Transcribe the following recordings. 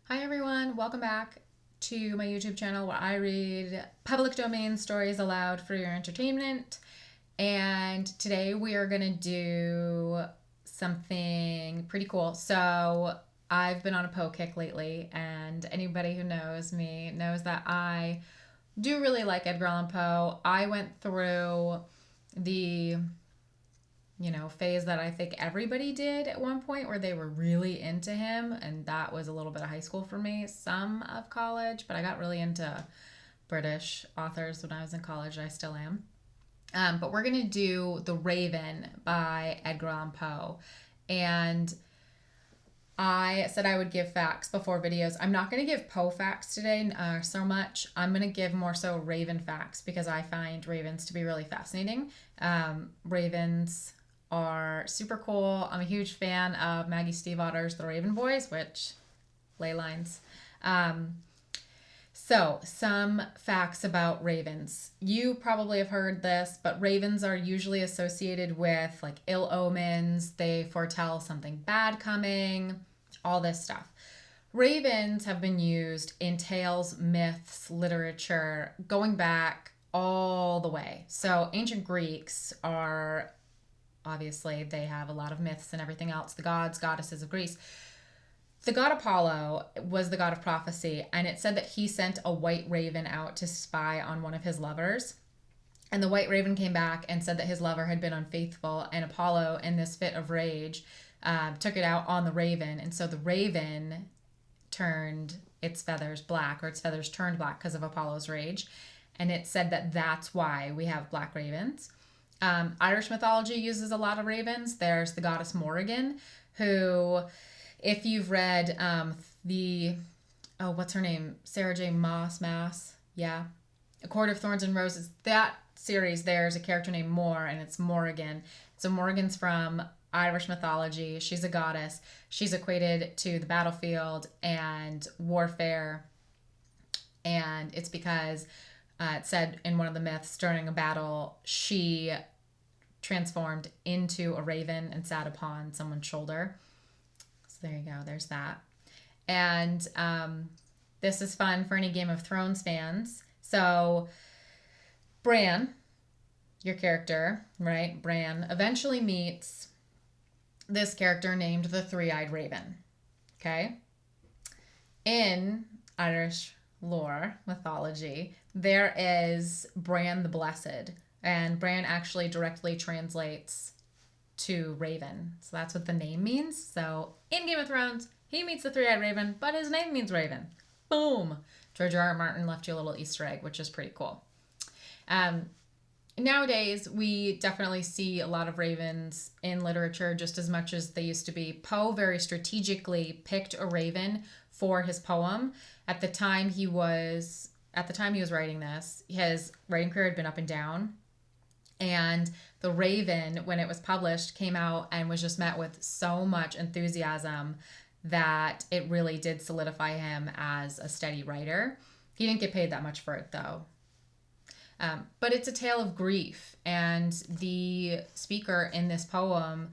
Hi everyone, welcome back to my YouTube channel where I read public domain stories aloud for your entertainment. And today we are going to do something pretty cool. So I've been on a Poe kick lately, and anybody who knows me knows that I do really like Edgar Allan Poe. I went through the phase that I think everybody did at one point where they were really into him. And that was a little bit of high school for me, some of college, but I got really into British authors when I was in college. I still am. But we're going to do The Raven by Edgar Allan Poe. And I said I would give facts before videos. I'm not going to give Poe facts today so much. I'm going to give more so Raven facts because I find ravens to be really fascinating. Ravens are super cool. I'm a huge fan of Maggie Stiefvater's The Raven Boys, which ley lines. So, some facts about ravens. You probably have heard this, but ravens are usually associated with like ill omens. They foretell something bad coming, all this stuff. Ravens have been used in tales, myths, literature, going back all the way. So, ancient Greeks are obviously, they have a lot of myths and everything else. The gods, goddesses of Greece. The god Apollo was the god of prophecy, and it said that he sent a white raven out to spy on one of his lovers. And the white raven came back and said that his lover had been unfaithful, and Apollo, in this fit of rage, took it out on the raven. And so the raven turned its feathers black, or its feathers turned black because of Apollo's rage. And it said that that's why we have black ravens. Irish mythology uses a lot of ravens. There's the goddess Morrigan, who, if you've read what's her name? Sarah J. Maas? Yeah. A Court of Thorns and Roses. That series, there's a character named Mor, and it's Morrigan. So Morrigan's from Irish mythology. She's a goddess. She's equated to the battlefield and warfare. And it's because it said in one of the myths during a battle, she transformed into a raven and sat upon someone's shoulder. So there you go. There's that. And this is fun for any Game of Thrones fans. So Bran, your character, right? Bran eventually meets this character named the Three-Eyed Raven. Okay? In Irish lore, mythology, there is Bran the Blessed. And Bran actually directly translates to Raven. So that's what the name means. So in Game of Thrones, he meets the Three-Eyed Raven, but his name means Raven. Boom! George R. R. Martin left you a little Easter egg, which is pretty cool. Nowadays, we definitely see a lot of ravens in literature just as much as they used to be. Poe very strategically picked a raven for his poem. At the time he was writing this, his writing career had been up and down. And The Raven, when it was published, came out and was just met with so much enthusiasm that it really did solidify him as a steady writer. He didn't get paid that much for it, though. But it's a tale of grief, and the speaker in this poem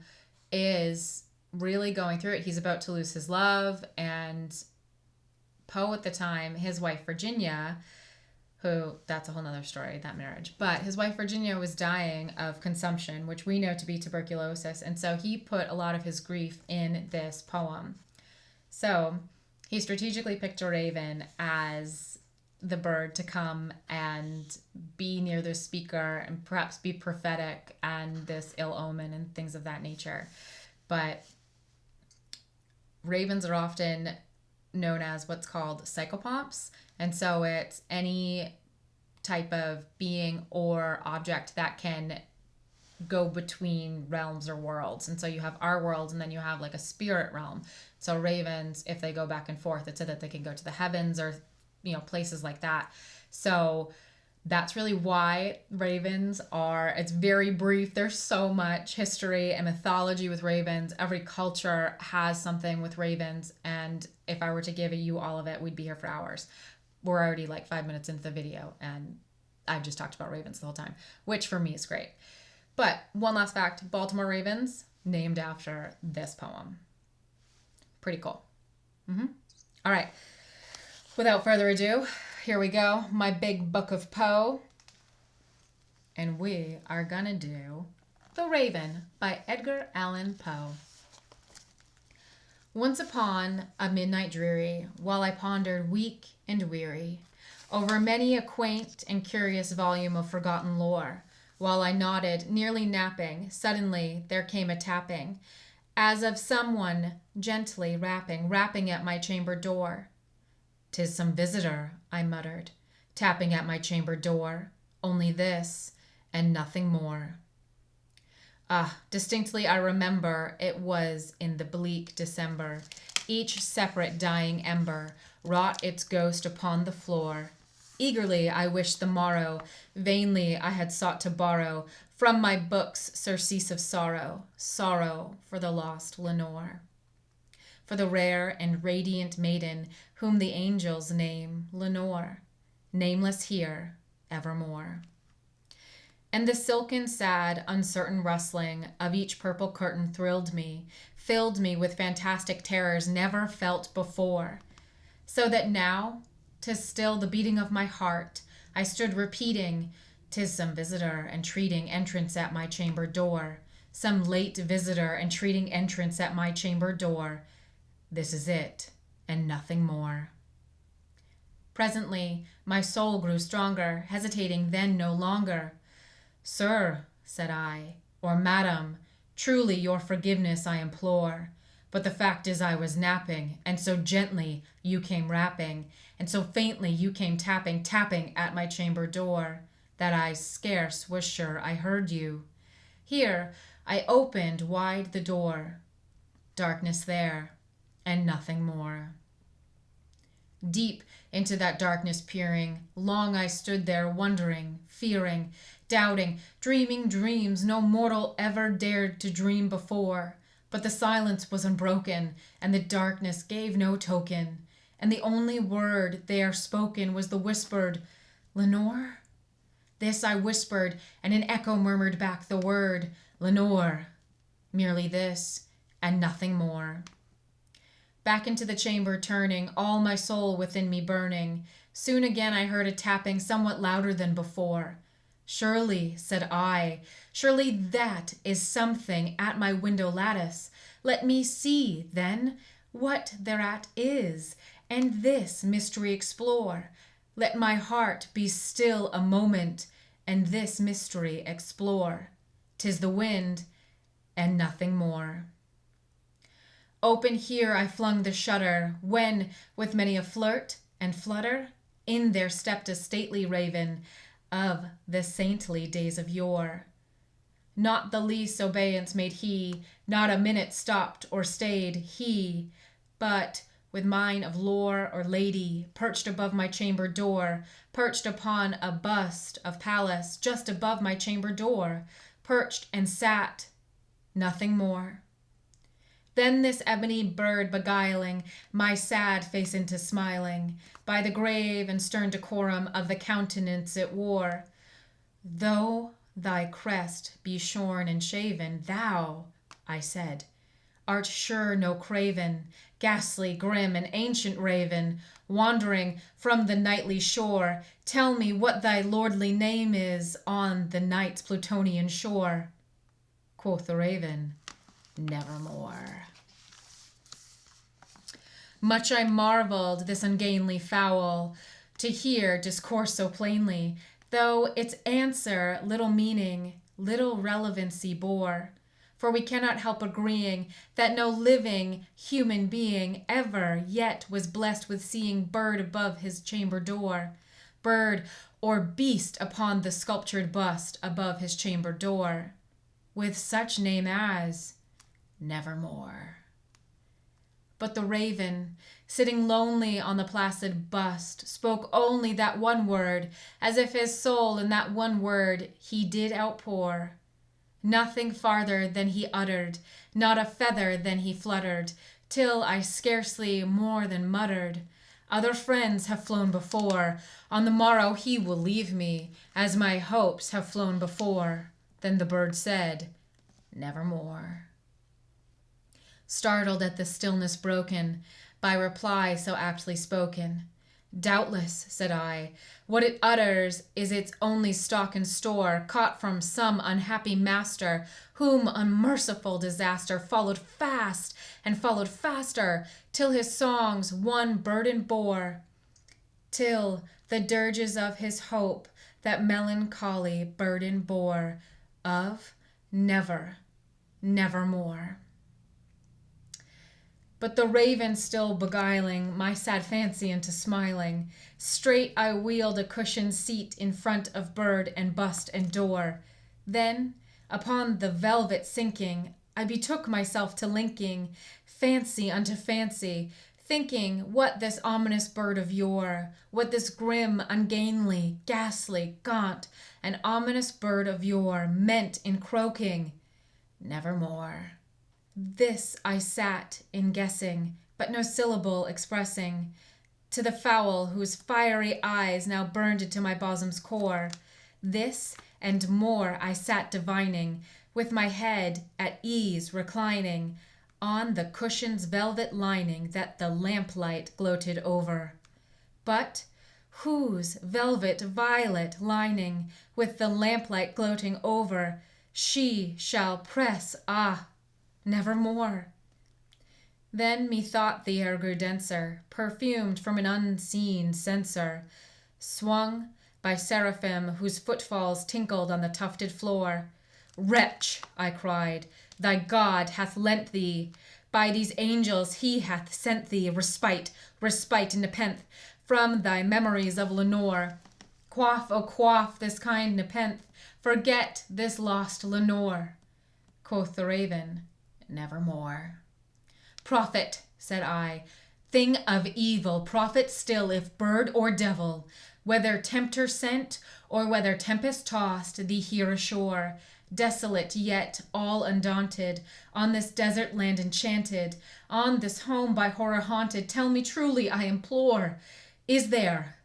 is really going through it. He's about to lose his love, and Poe at the time, his wife Virginia, who, that's a whole nother story, that marriage. But his wife Virginia was dying of consumption, which we know to be tuberculosis. And so he put a lot of his grief in this poem. So he strategically picked a raven as the bird to come and be near the speaker and perhaps be prophetic and this ill omen and things of that nature. But ravens are often known as what's called psychopomps. And so it's any type of being or object that can go between realms or worlds. And so you have our world, and then you have like a spirit realm. So ravens, if they go back and forth, it's so that they can go to the heavens or, places like that. So that's really why ravens are, it's very brief. There's so much history and mythology with ravens. Every culture has something with ravens. And if I were to give you all of it, we'd be here for hours. We're already like 5 minutes into the video, and I've just talked about ravens the whole time, which for me is great. But one last fact, Baltimore Ravens, named after this poem. Pretty cool. All right. Without further ado, here we go. My big book of Poe. And we are going to do The Raven by Edgar Allan Poe. Once upon a midnight dreary, while I pondered weak and weary over many a quaint and curious volume of forgotten lore, while I nodded, nearly napping, suddenly there came a tapping, as of someone gently rapping at my chamber door. "'Tis some visitor," I muttered, tapping at my chamber door. Only this, and nothing more. Distinctly I remember it was in the bleak December. Each separate dying ember wrought its ghost upon the floor. Eagerly I wished the morrow, vainly I had sought to borrow from my books surcease of sorrow, sorrow for the lost Lenore. For the rare and radiant maiden whom the angels name Lenore, nameless here evermore. And the silken, sad, uncertain rustling of each purple curtain thrilled me, filled me with fantastic terrors never felt before. So that now, to still the beating of my heart, I stood repeating, "'Tis some visitor entreating entrance at my chamber door, some late visitor entreating entrance at my chamber door. This is it, and nothing more." Presently, my soul grew stronger, hesitating then no longer. "Sir," said I, "or madam, truly your forgiveness I implore. But the fact is I was napping, and so gently you came rapping, and so faintly you came tapping at my chamber door, that I scarce was sure I heard you. Here I opened wide the door. Darkness there, and nothing more." Deep into that darkness peering, long I stood there wondering, fearing, doubting, dreaming dreams no mortal ever dared to dream before. But the silence was unbroken, and the darkness gave no token, and the only word there spoken was the whispered, "Lenore?" This I whispered, and an echo murmured back the word, "Lenore." Merely this, and nothing more. Back into the chamber turning, all my soul within me burning, soon again I heard a tapping somewhat louder than before. "Surely," said I, "surely that is something at my window lattice. Let me see, then, what thereat is, and this mystery explore. Let my heart be still a moment, and this mystery explore. 'Tis the wind, and nothing more." Open here I flung the shutter, when, with many a flirt and flutter, in there stepped a stately raven of the saintly days of yore. Not the least obeisance made he, not a minute stopped or stayed he, but, with mien of lord or lady, perched above my chamber door, perched upon a bust of Pallas just above my chamber door, perched and sat, nothing more. Then this ebony bird beguiling my sad face into smiling, by the grave and stern decorum of the countenance it wore. "Though thy crest be shorn and shaven, thou," I said, "art sure no craven, ghastly, grim, and ancient raven, wandering from the nightly shore. Tell me what thy lordly name is on the night's Plutonian shore." Quoth the raven, "Nevermore." Much I marveled this ungainly fowl to hear discourse so plainly, though its answer little meaning, little relevancy bore. For we cannot help agreeing that no living human being ever yet was blessed with seeing bird above his chamber door, bird or beast upon the sculptured bust above his chamber door, with such name as Nevermore. But the raven, sitting lonely on the placid bust, spoke only that one word, as if his soul in that one word he did outpour. Nothing farther than he uttered, not a feather than he fluttered, till I scarcely more than muttered, "Other friends have flown before, on the morrow he will leave me, as my hopes have flown before." Then the bird said, "Nevermore." startled at the stillness broken by reply so aptly spoken. Doubtless, said I, what it utters is its only stock and store, caught from some unhappy master, whom unmerciful disaster followed fast and followed faster, till his songs one burden bore, till the dirges of his hope that melancholy burden bore, of never, nevermore. But the raven still beguiling my sad fancy into smiling, straight I wheeled a cushioned seat in front of bird and bust and door. Then, upon the velvet sinking, I betook myself to linking fancy unto fancy, thinking what this ominous bird of yore, what this grim, ungainly, ghastly, gaunt, and ominous bird of yore meant in croaking, nevermore. This I sat in guessing, but no syllable expressing, to the fowl whose fiery eyes now burned into my bosom's core. This and more I sat divining, with my head at ease reclining on the cushion's velvet lining that the lamplight gloated over. But whose velvet violet lining, with the lamplight gloating over, she shall press, nevermore. Then methought the air grew denser, perfumed from an unseen censer, swung by seraphim whose footfalls tinkled on the tufted floor. Wretch, I cried, thy God hath lent thee, by these angels he hath sent thee respite, respite and nepenthe from thy memories of Lenore. Quaff, oh quaff this kind nepenthe, forget this lost Lenore. Quoth the raven, nevermore. Prophet, said I, thing of evil, prophet still, if bird or devil, whether tempter sent or whether tempest tossed thee here ashore, desolate yet all undaunted, on this desert land enchanted, on this home by horror haunted, tell me truly, I implore, is there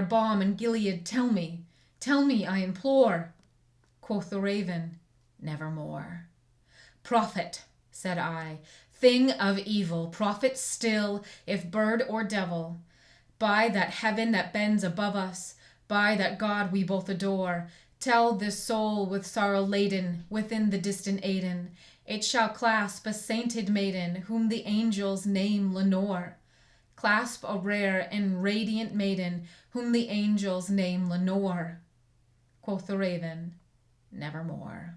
balm in Gilead? Tell me, I implore. Quoth the raven, nevermore. Prophet, said I, thing of evil, prophet still, if bird or devil, by that heaven that bends above us, by that God we both adore, tell this soul with sorrow laden within the distant Aidenn, it shall clasp a sainted maiden whom the angels name Lenore. Clasp a rare and radiant maiden whom the angels name Lenore. Quoth the raven, nevermore.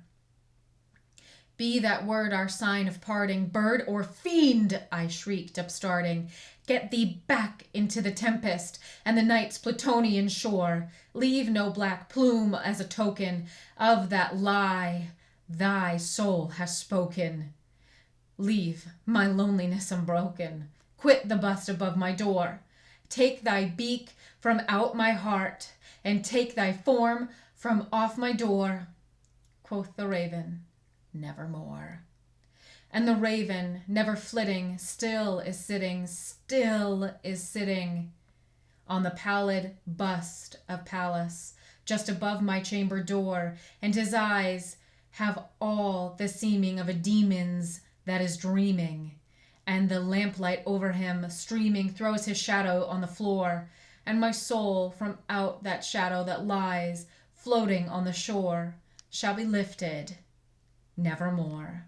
Be that word our sign of parting, bird or fiend, I shrieked, upstarting. Get thee back into the tempest and the night's Plutonian shore. Leave no black plume as a token of that lie thy soul has spoken. Leave my loneliness unbroken. Quit the bust above my door. Take thy beak from out my heart, and take thy form from off my door. Quoth the raven, nevermore. And the raven, never flitting, still is sitting on the pallid bust of Pallas, just above my chamber door, and his eyes have all the seeming of a demon's that is dreaming, and the lamplight over him streaming throws his shadow on the floor, and my soul from out that shadow that lies floating on the shore shall be lifted nevermore.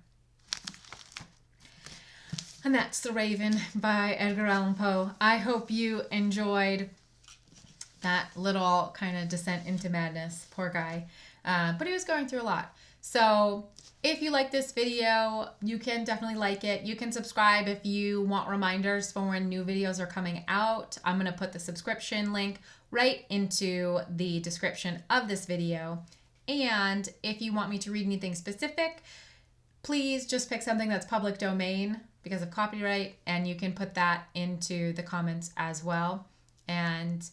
And that's The Raven by Edgar Allan Poe. I hope you enjoyed that little kind of descent into madness. Poor guy. But he was going through a lot. So if you like this video, you can definitely like it. You can subscribe if you want reminders for when new videos are coming out. I'm going to put the subscription link right into the description of this video. And if you want me to read anything specific, please just pick something that's public domain because of copyright, and you can put that into the comments as well. And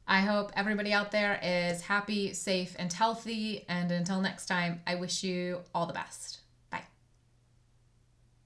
I hope everybody out there is happy, safe, and healthy. And until next time, I wish you all the best.